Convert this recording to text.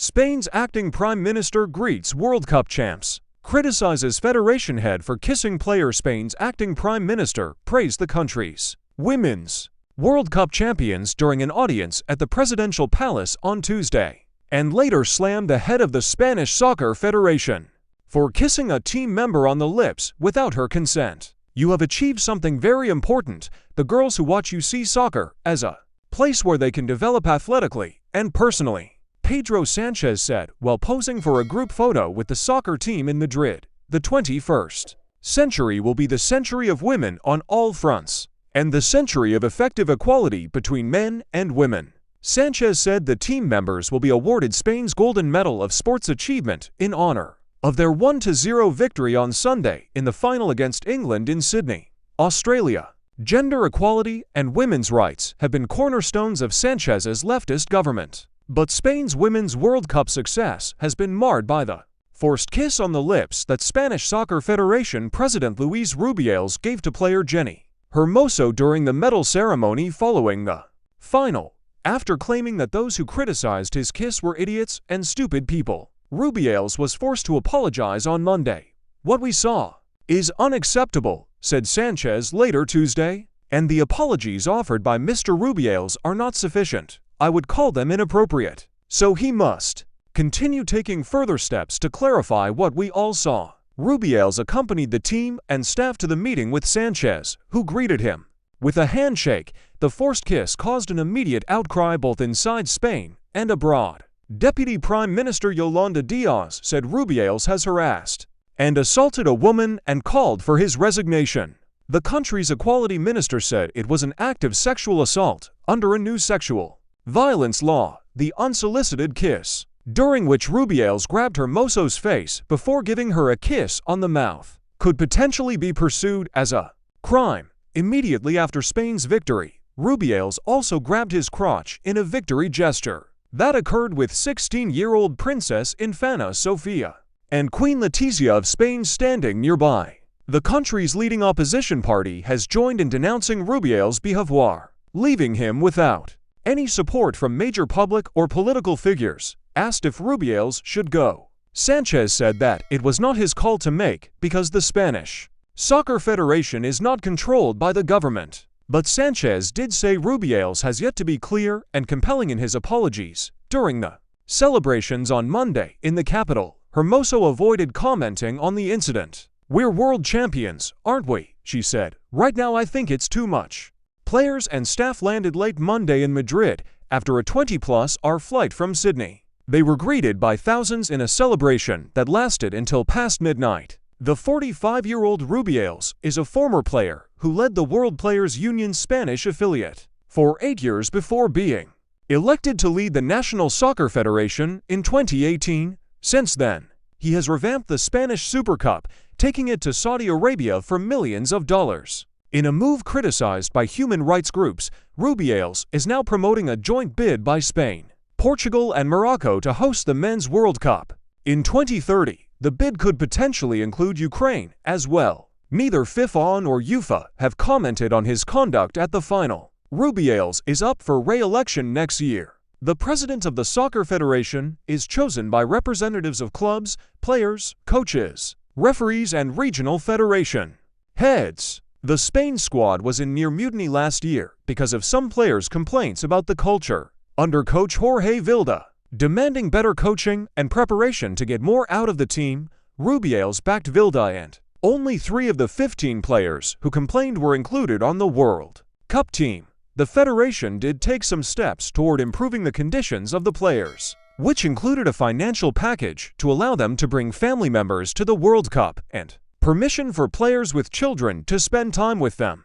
Spain's acting prime minister greets World Cup champs. Criticizes federation head for kissing player. Spain's acting prime minister praised the country's women's World Cup champions during an audience at the presidential palace on Tuesday, and later slammed the head of the Spanish Soccer Federation for kissing a team member on the lips without her consent. "You have achieved something very important. The girls who watch you see soccer as a place where they can develop athletically and personally," Pedro Sanchez said while posing for a group photo with the soccer team in Madrid. "The 21st century will be the century of women on all fronts, and the century of effective equality between men and women." Sanchez said the team members will be awarded Spain's Golden Medal of Sports Achievement in honor of their 1-0 victory on Sunday in the final against England in Sydney, Australia. Gender equality and women's rights have been cornerstones of Sanchez's leftist government. But Spain's Women's World Cup success has been marred by the forced kiss on the lips that Spanish Soccer Federation President Luis Rubiales gave to player Jenny Hermoso during the medal ceremony following the final. After claiming that those who criticized his kiss were idiots and stupid people, Rubiales was forced to apologize on Monday. "What we saw is unacceptable," said Sanchez later Tuesday, "and the apologies offered by Mr. Rubiales are not sufficient. I would call them inappropriate. So he must continue taking further steps to clarify what we all saw." Rubiales accompanied the team and staff to the meeting with Sanchez, who greeted him with a handshake. The forced kiss caused an immediate outcry both inside Spain and abroad. Deputy Prime Minister Yolanda Díaz said Rubiales has harassed and assaulted a woman and called for his resignation. The country's equality minister said it was an act of sexual assault under a new sexual violence law, the unsolicited kiss, during which Rubiales grabbed Hermoso's face before giving her a kiss on the mouth, could potentially be pursued as a crime. Immediately after Spain's victory, Rubiales also grabbed his crotch in a victory gesture. That occurred with 16-year-old Princess Infanta Sofia and Queen Letizia of Spain standing nearby. The country's leading opposition party has joined in denouncing Rubiales' behavior, leaving him without any support from major public or political figures. Asked if Rubiales should go, Sanchez said that it was not his call to make because the Spanish Soccer Federation is not controlled by the government. But Sanchez did say Rubiales has yet to be clear and compelling in his apologies. During the celebrations on Monday in the capital, Hermoso avoided commenting on the incident. "We're world champions, aren't we?" she said. "Right now I think it's too much." Players and staff landed late Monday in Madrid after a 20-plus-hour flight from Sydney. They were greeted by thousands in a celebration that lasted until past midnight. The 45-year-old Rubiales is a former player who led the World Players Union's Spanish affiliate for 8 years before being elected to lead the National Soccer Federation in 2018. Since then, he has revamped the Spanish Super Cup, taking it to Saudi Arabia for millions of dollars. In a move criticized by human rights groups, Rubiales is now promoting a joint bid by Spain, Portugal, and Morocco to host the Men's World Cup. In 2030, the bid could potentially include Ukraine as well. Neither FIFA nor UEFA have commented on his conduct at the final. Rubiales is up for re-election next year. The president of the Soccer Federation is chosen by representatives of clubs, players, coaches, referees, and regional federation heads. The Spain squad was in near mutiny last year because of some players' complaints about the culture under coach Jorge Vilda. Demanding better coaching and preparation to get more out of the team, Rubiales backed Vilda, and only 3 of the 15 players who complained were included on the World Cup team. The federation did take some steps toward improving the conditions of the players, which included a financial package to allow them to bring family members to the World Cup and permission for players with children to spend time with them.